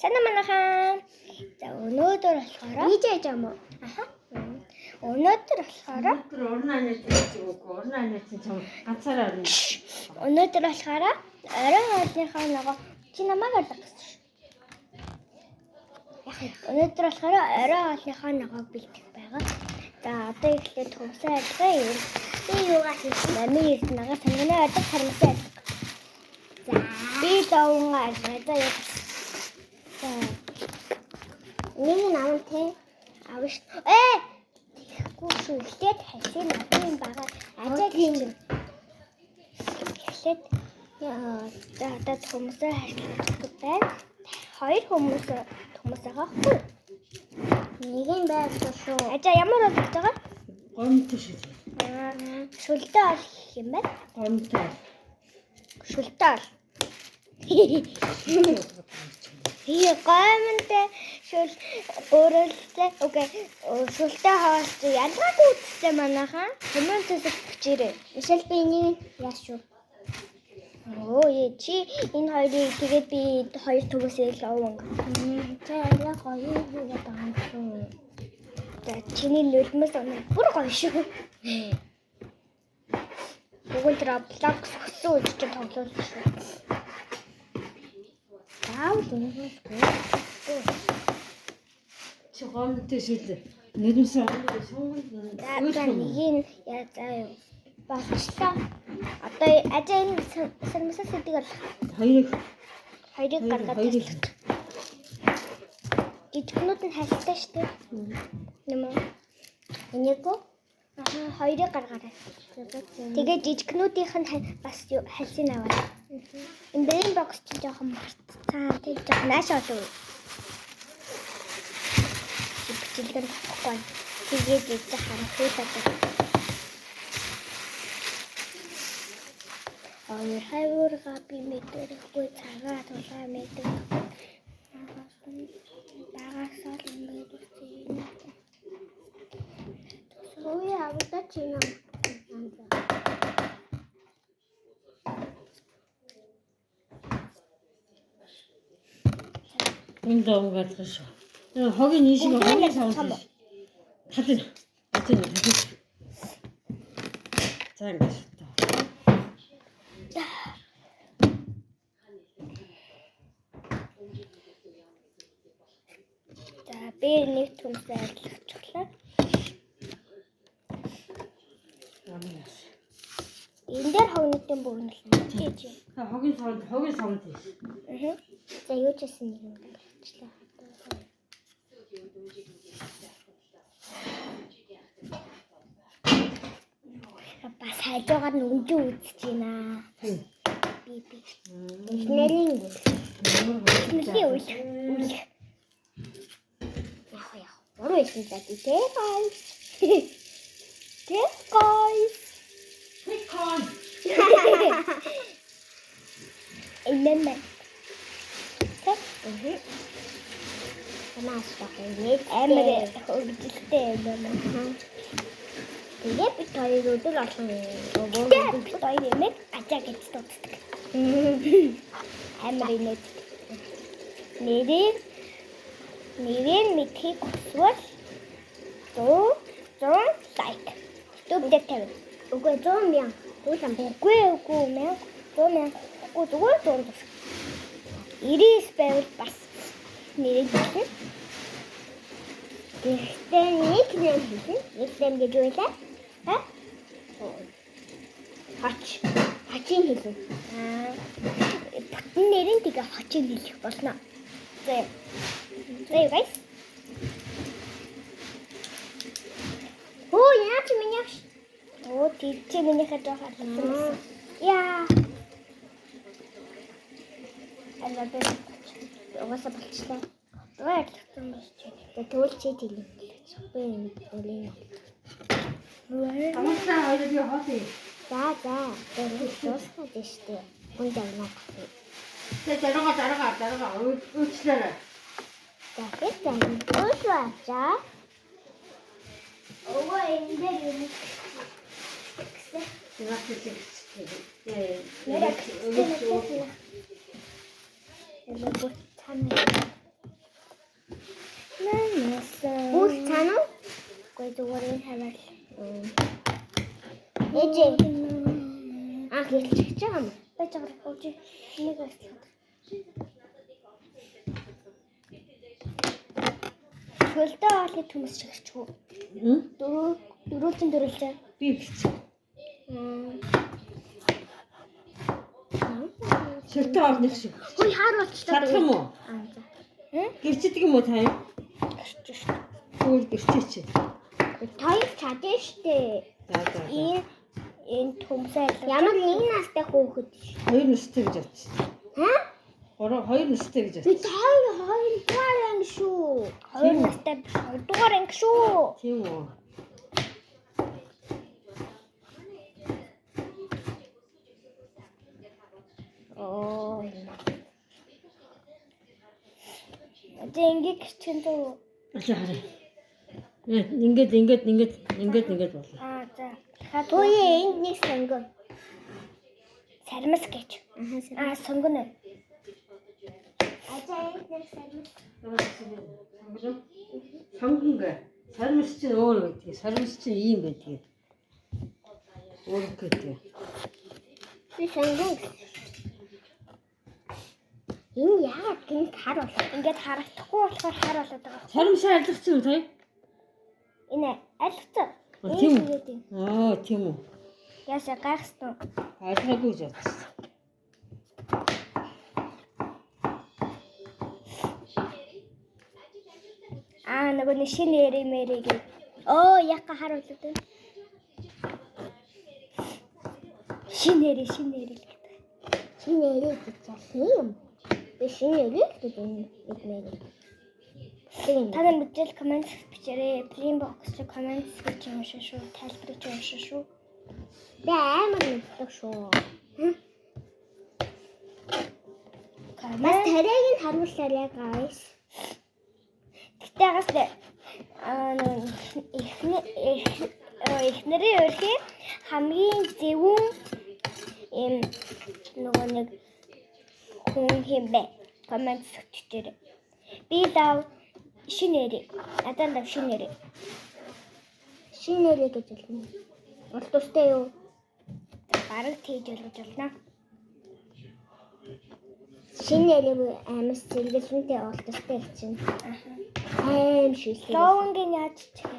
Sana manайхан. За өнөөдөр болохоор Бийж яж юм уу? Аха. Өнөөдөр болохоор Орноо чам ганцаараа орно. Өнөөдөр болохоор оройн хоолныхоо нөгөө чи намайг алга гэсэн шүү. Өнөөдөр болохоор оройн хоолныхоо ногоог бэлдэх байгаа. За одоо ихлээр төгсөө ажиллаа юм. Би юугаар хийх вэ? Би нагаа танганы ажиллах хармасаа ажиллах. За би даван ажиллаа. За яа. За нэг намын те авш. Гүшүү ихлээр хайсан юм байгаа. Ажаа тийм. Ихлээр за одоо хүмүүсээ хайрлах байна. Хоёр хүмүүс байгаа хөө. Нэг нь байсан шүү. Ажаа ямар болж байгаа? Гомтой шүү. Шүлтэй ол гэх юм байна. Гомтой. Шүлтэй ол. Гомтой шүл гөрөлтэй. Окей. Шүлтэй хоолч ялгаагүй үстэй манайхан. Хүмүүс төсөлчээрээ. Эсвэл би энийг яаш шүү. Чи энэ хоёрыг тэгээд би хоёр төгөөсөө л овон. За яг гоё хийгээд байгаа юм шүү. За чиний нүлмэс оноо бүр гоё шүү. Google Drive өссөн үеч тоглосон шүү. Чи гомтой шүү. Нэрмээс орно шунгал. За нэг яа заа юу. Багшлаа. Одоо ажаа энэ сармасаа сэдийг бол хоёрыг гаргаад тавьчих. Жижигнүүд нь хайлттай шүү дээ. Юм уу? Энийгөө хоёрыг гаргаарай. Тэгээ жижигнүүдийнх нь бас хальсын аваад. Энэ бэрийн бокс чинь жоохон цаа тэг жоохон наашаа болов. Бичлэгэн тахгүй. Тэгээд ээж харахгүй таа. Ой хайварга би мэдрэхгүй цагаа тулаа мэдэх. Багасаа л мэдэрсэн. Ой авда чинь. Энэ дөнгөж шүү. Хогийн нийшиг хогийн савд. Хатин. За ингэж. За би нэг түмсээ ажиллачихлаа. Энэ дээр хогнотын бөөнөл нь тийж. Хогийн савд. За юу ч гэсэн нэг юм ажиллачлаа. Бас хайжгаар нь өнжөө үзэж байна. Би. Эхнэрийн үйл. Яах. Өөрөө ихсэн за тий guys. Тий guys. Эмэмэ. Намаас багын амир хөгжилтэй юм. Тэгээд бид хоёр өдөр алхан бид хоёр нэмээд ажаа гэж дууддаг. Амир нэт. Нэрийг мэдхийг хүсвэл 100 лайк. Дүүбдэр тавь. Үгүй 100 мянга. Үгүй 1000. 100 мянга. Үгүй зүгээр 100. 99 байвал бас нэрийг бичсэн. Гэхдээ нэг юм хийсэн. Нэг юм гэж үйлээ. Хачин хэлсэн. Бүтэн нэрийн тэгээ хачин хэлэх болно. За guys. Яач минийх. Чи минийхээ жоохон хэлсэн. Яа. Угаасаа болчихлоо. Баярлалаа маш чи. Тэгвэл чи хэлээ. Би хэлээ. Амтаа хоёрыг хоолой. За. Дуусах гэж штэ. Гүн явна. Тэ дарга. Уучлаарай. За тийм. Уучлаарай. Ого энэ дээр юм. зүгээр энэ хаваар. Ээжээ. Хэлчих ч юм. Байж байгаа гооч. Нэг арчлаа. Хөлдөө олны төмс чигчгүй. Дөрөвчөн дөрөлжээ. Би бич. Шилтэ орных шиг. Хөөе хаар болчихлоо. Чадах юм уу? Гэрчдэг юм уу та юм? Гэрчж. Өөр гэрчээч. Таяг чадсан штэ. За. Энэ төмсөө ямар нэг настай хөөхөд. Хоёр настай гэж бодсон. Хоёр настай гэж бодсон. Би хоёр дугаар анги шүү. Хоёр настай дугаар анги шүү. Тийм үү? Ингээд гэрчэн дөө. Хараа. Ингээд болоо. За. Хөөе энд нэг сонгоо. Сармас гэж. Сонгоно. Энд нэг сармас. Сонгонгээ. Сармас чинь өөр байдаг. Сармас чинь ийм байдаг. Өөр гэдэг. Би сонгоо. Энэ яагаад гинт хар болоо? Ингээд харагдахгүй болохоор хар болоод байгаа. Сармас айлгцсан үү таа? Энэ айлгцсан. Тийм үү? Тийм үү. Яса гайхсан. Айлгаагүй гэж бодсон. Нөгөө нэг шинэ эрэмэрийг. Яка хар болоод байна. Шинэ эрэг. Шинэ эрэг гэж юм. Би шинэ эрэг гэж мэдмээр. Та нар мэдэл коммент бичээрэй. Prime box руу коммент гэж уншаа шүү. Тайлбарч уншаа шүү. Би амар мэддэг шүү. Бас тарайг нь харуулаарай guys. Гэтэ гастай эхнэрийн өрхий хамгийн зөвүүн нөгөө нэг хүн хэмбэ коммент бичээрэй. Би лав шинээрээ. Надад лав шинээрээ. Шинээрээ гэж хэлнэ. Бол тустай юу? Бараг тийж ойлгож байна. Шинээрээ амс зэрэглэнтэй бол тустай чинь. Аим шилээ. Лоонгийн яаж чих.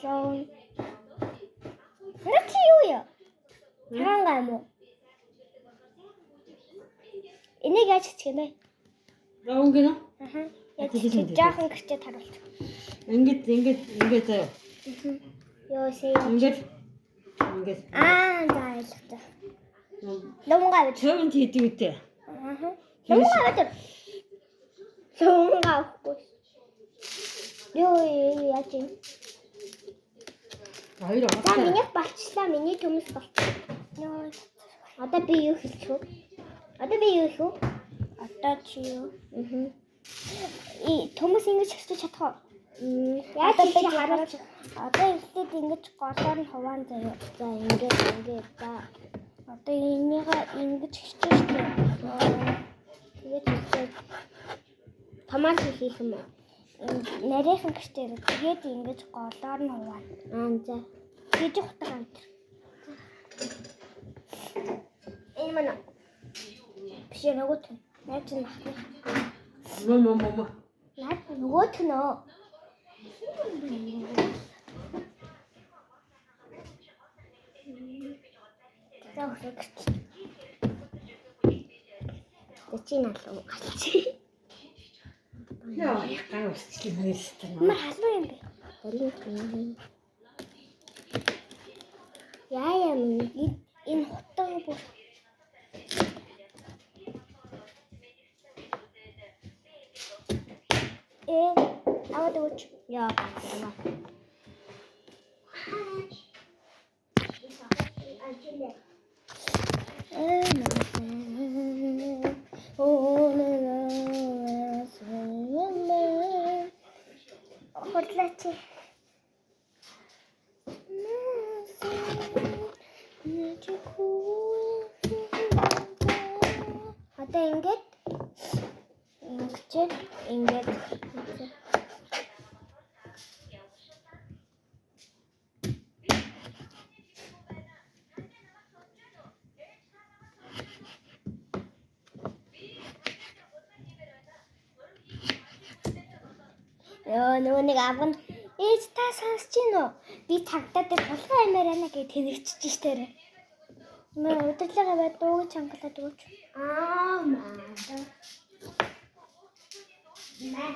Лоон. Нэг юу яа? Хангай мó. Энийг яаж чих юм бэ? Лоонгийн. Яг жаахан гэрчээ харуулж. Ингээд заяа. Йоо сэй. Ингээд. Заайлаа. Лоонгаа гэж. Төвөнд хийдэг үтэй. Лоонгаа гэж. Лоонгаа авахгүй. Йоо яаж юм? Хоёр За аваа. миний болчихлаа. Миний төмс болчихлоо. Йоо. Одоо би юу хэлчих вэ? Одоо чи юу? Төмс ингэж хэвчэж чадах уу? Яаж би харуулж. Одоо эхлээд ингэж голоор нь хуваан заяа. За ингэж. За. Одоо энийг ингэж хэвчэж штэ. Тэгээд хэвчээд томат хийх юм уу? Нарийнхан гэртээ тэгээд ингэж голоор нь хуваан. За. Гэж утгаа энэ. Энэ мана. Биш нөгөөт нь. Яаж ч нахна. Мама. Наад нөгөөт нь. Заахыг. Тэчин алуу галч. Яа, гар усчлаа хоёрстай. Мар халуун юм бэ? Болин. Яа энэ хутан бүр. Аваад өгч. Яа. Хотлаач. Одоо ингээд ингэж ингээд Нөгөө нэг аав нь ээж та сонсож гин үү? Би цагдаа дээр булган амаар байна гэж тэнэгчж штэ. Маа удирдлага байдгүй чангалаад өгч. Маа.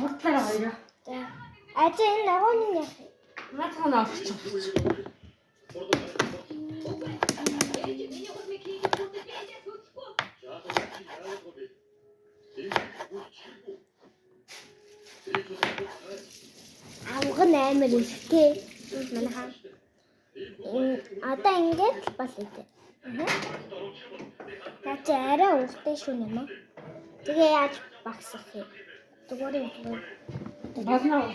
Хурдлаараа хоёроо. За. Ажи энэ ногоон нь яах вэ? Наацхан авчих. Авган амар ихтэй. Манайхаа. Одоо ингэж бол үгүй. Наач арай уухтай шүү юм аа. Тэгээ яаж багсах вэ? Дугуйр. Багнаа.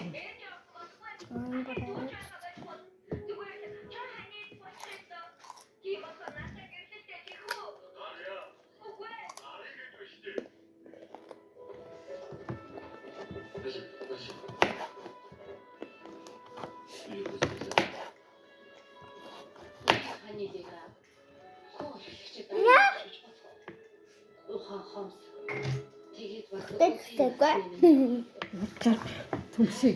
Тэгтэггүй. Утгаар төмсөй.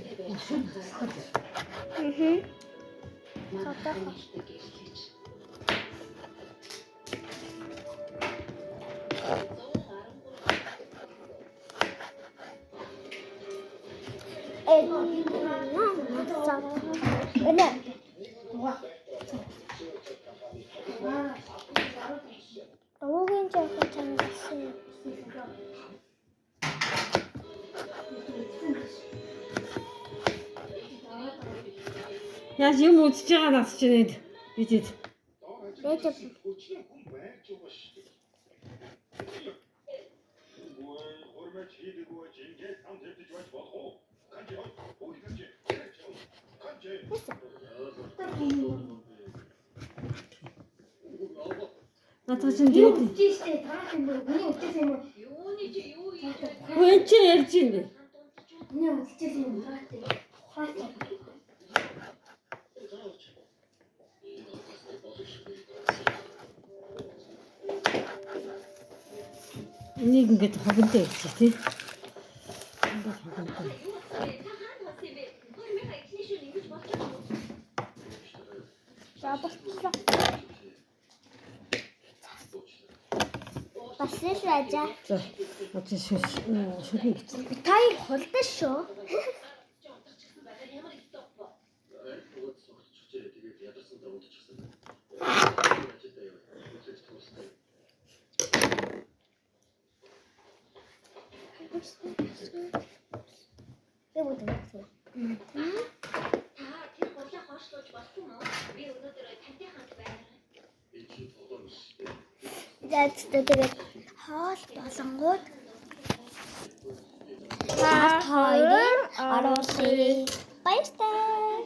Уугийн жоохон чангасан. Яаж юм үзэж байгаа нас ч нэ бидэд. Ээж Надад чинь тэгээд Үжижтэй таарах юм бол миний үжиж юм уу? хүн чинь ярьж юм бэ? Миний үжиж юм уу? Энийг ингээд хогонтой ярьчих тий. Ингээд хогонтой. За болчихлоо. Бас л ажаа. За, очиж шүрхий гэж. Тай холдсон шүү. Юу гэдэг вэ? Тэр гурлаа хоошлуулж болсон уу? Би өнөөдөр тантай хамт байна. Тэгээд хоол болонгууд хоёрын оруулъя. Баяртай.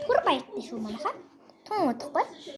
Түр баяртай шүү манайхаа. Тун удахгүй.